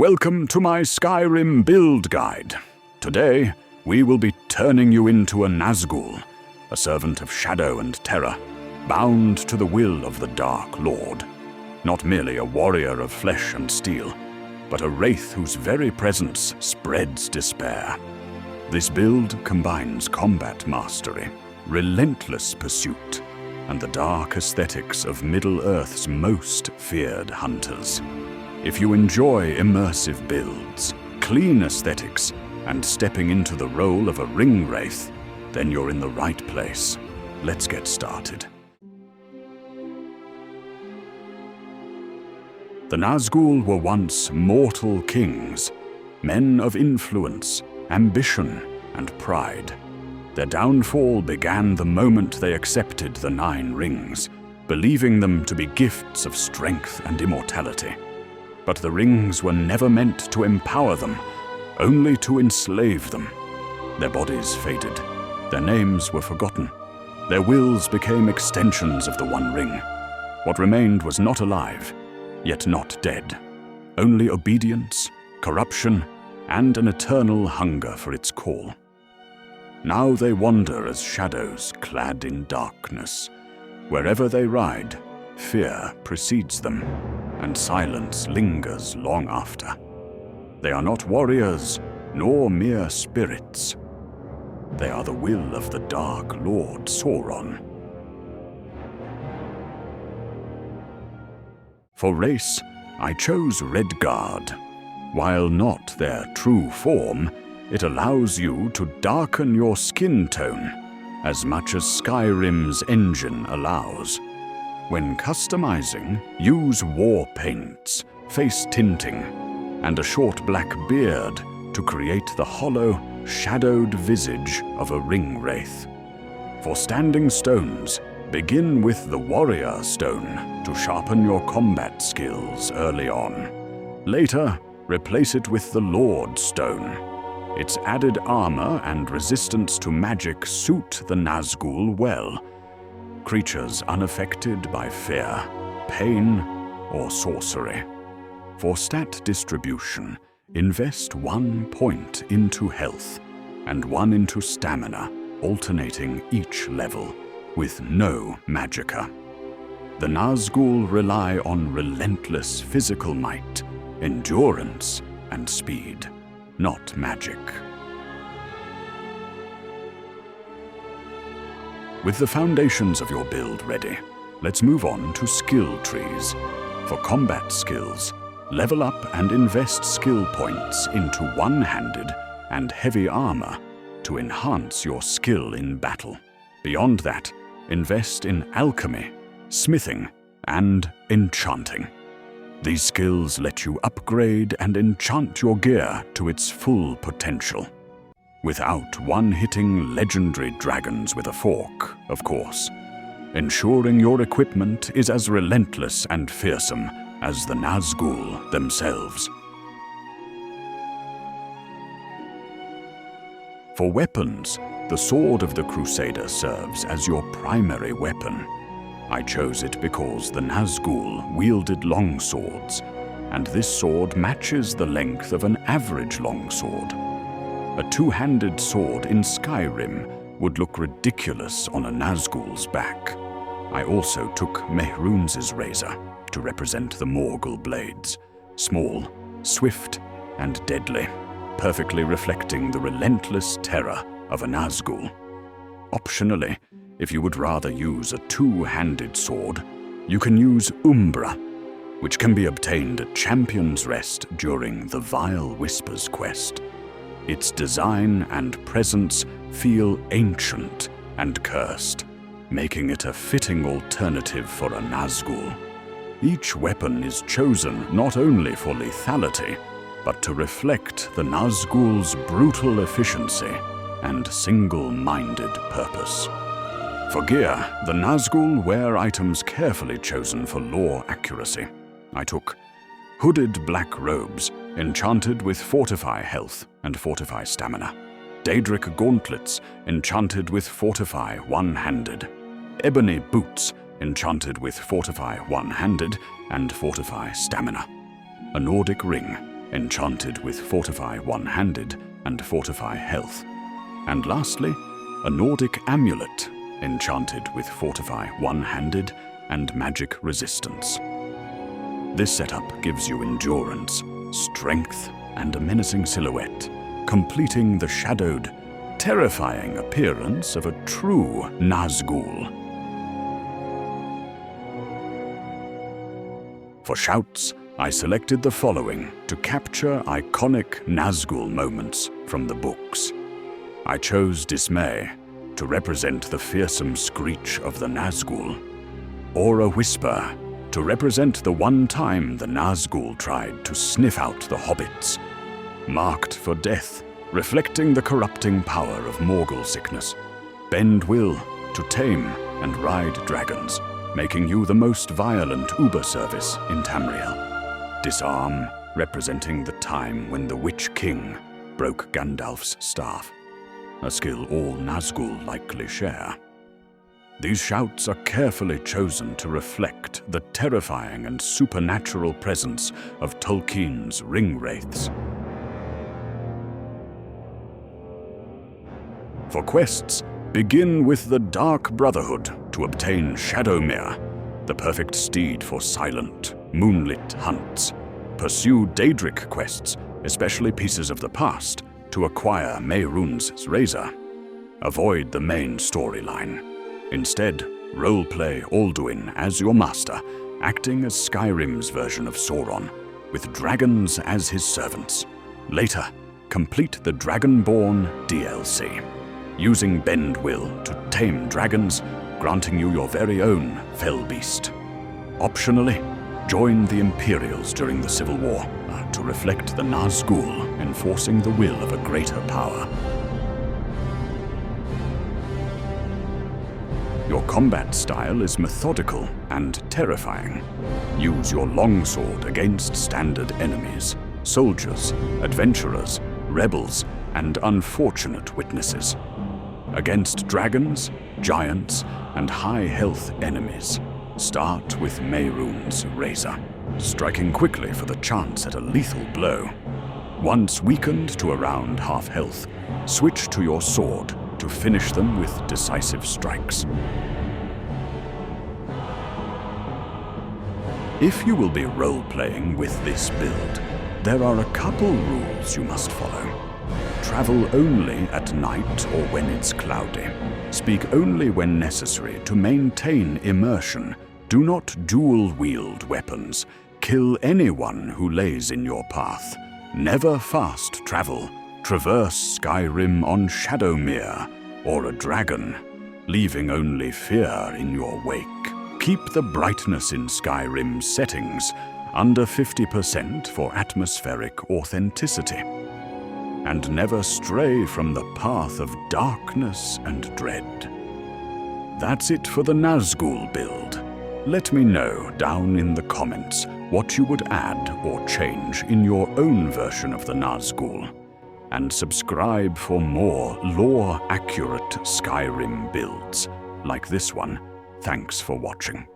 Welcome to my Skyrim build guide. Today, we will be turning you into a Nazgûl, a servant of shadow and terror, bound to the will of the Dark Lord. Not merely a warrior of flesh and steel, but a wraith whose very presence spreads despair. This build combines combat mastery, relentless pursuit, and the dark aesthetics of Middle-earth's most feared hunters. If you enjoy immersive builds, clean aesthetics, and stepping into the role of a ring wraith, then you're in the right place. Let's get started. The Nazgûl were once mortal kings, men of influence, ambition, and pride. Their downfall began the moment they accepted the 9 rings, believing them to be gifts of strength and immortality. But the rings were never meant to empower them, only to enslave them. Their bodies faded, their names were forgotten, their wills became extensions of the One Ring. What remained was not alive, yet not dead. Only obedience, corruption, and an eternal hunger for its call. Now they wander as shadows clad in darkness. Wherever they ride, fear precedes them, and silence lingers long after. They are not warriors, nor mere spirits. They are the will of the Dark Lord Sauron. For race, I chose Redguard. While not their true form, it allows you to darken your skin tone as much as Skyrim's engine allows. When customizing, use war paints, face tinting, and a short black beard to create the hollow, shadowed visage of a ring wraith. For standing stones, begin with the warrior stone to sharpen your combat skills early on. Later, replace it with the Lord Stone. Its added armor and resistance to magic suit the Nazgûl well. Creatures unaffected by fear, pain, or sorcery. For stat distribution, invest 1 point into health and 1 into stamina, alternating each level, with no magicka. The Nazgûl rely on relentless physical might, endurance, and speed, not magic. With the foundations of your build ready, let's move on to skill trees. For combat skills, level up and invest skill points into one-handed and heavy armor to enhance your skill in battle. Beyond that, invest in alchemy, smithing, and enchanting. These skills let you upgrade and enchant your gear to its full potential. Without one-hitting legendary dragons with a fork, of course. Ensuring your equipment is as relentless and fearsome as the Nazgûl themselves. For weapons, the Sword of the Crusader serves as your primary weapon. I chose it because the Nazgûl wielded long swords, and this sword matches the length of an average longsword. A two-handed sword in Skyrim would look ridiculous on a Nazgûl's back. I also took Mehrunes' razor to represent the Morgul blades, small, swift, and deadly, perfectly reflecting the relentless terror of a Nazgûl. Optionally, if you would rather use a two-handed sword, you can use Umbra, which can be obtained at Champion's Rest during the Vile Whispers quest. Its design and presence feel ancient and cursed, making it a fitting alternative for a Nazgûl. Each weapon is chosen not only for lethality, but to reflect the Nazgûl's brutal efficiency and single-minded purpose. For gear, the Nazgûl wear items carefully chosen for lore accuracy. I took hooded black robes, enchanted with Fortify Health and Fortify Stamina. Daedric gauntlets, enchanted with Fortify One-Handed. Ebony boots, enchanted with Fortify One-Handed and Fortify Stamina. A Nordic ring, enchanted with Fortify One-Handed and Fortify Health. And lastly, a Nordic amulet, enchanted with Fortify One-Handed and Magic Resistance. This setup gives you endurance, strength, and a menacing silhouette, completing the shadowed, terrifying appearance of a true Nazgûl. For shouts, I selected the following to capture iconic Nazgûl moments from the books. I chose Dismay to represent the fearsome screech of the Nazgûl, or a whisper to represent the one time the Nazgûl tried to sniff out the hobbits, marked for death, reflecting the corrupting power of Morgul sickness, bend will to tame and ride dragons, making you the most violent Uber service in Tamriel. Disarm, representing the time when the Witch King broke Gandalf's staff, a skill all Nazgûl likely share. These shouts are carefully chosen to reflect the terrifying and supernatural presence of Tolkien's ring-wraiths. For quests, begin with the Dark Brotherhood to obtain Shadowmere, the perfect steed for silent, moonlit hunts. Pursue Daedric quests, especially pieces of the past, to acquire Mehrunes' razor. Avoid the main storyline. Instead, roleplay Alduin as your master, acting as Skyrim's version of Sauron, with dragons as his servants. Later, complete the Dragonborn DLC, using Bend Will to tame dragons, granting you your very own fell beast. Optionally, join the Imperials during the Civil War to reflect the Nazgûl enforcing the will of a greater power. Your combat style is methodical and terrifying. Use your longsword against standard enemies, soldiers, adventurers, rebels, and unfortunate witnesses. Against dragons, giants, and high-health enemies, start with Mehrunes' razor, striking quickly for the chance at a lethal blow. Once weakened to around half health, switch to your sword to finish them with decisive strikes. If you will be role-playing with this build, there are a couple rules you must follow. Travel only at night or when it's cloudy. Speak only when necessary to maintain immersion. Do not dual-wield weapons. Kill anyone who lays in your path. Never fast travel. Traverse Skyrim on Shadowmere or a dragon, leaving only fear in your wake. Keep the brightness in Skyrim's settings under 50% for atmospheric authenticity. And never stray from the path of darkness and dread. That's it for the Nazgûl build. Let me know down in the comments what you would add or change in your own version of the Nazgûl. And subscribe for more lore-accurate Skyrim builds like this one. Thanks for watching.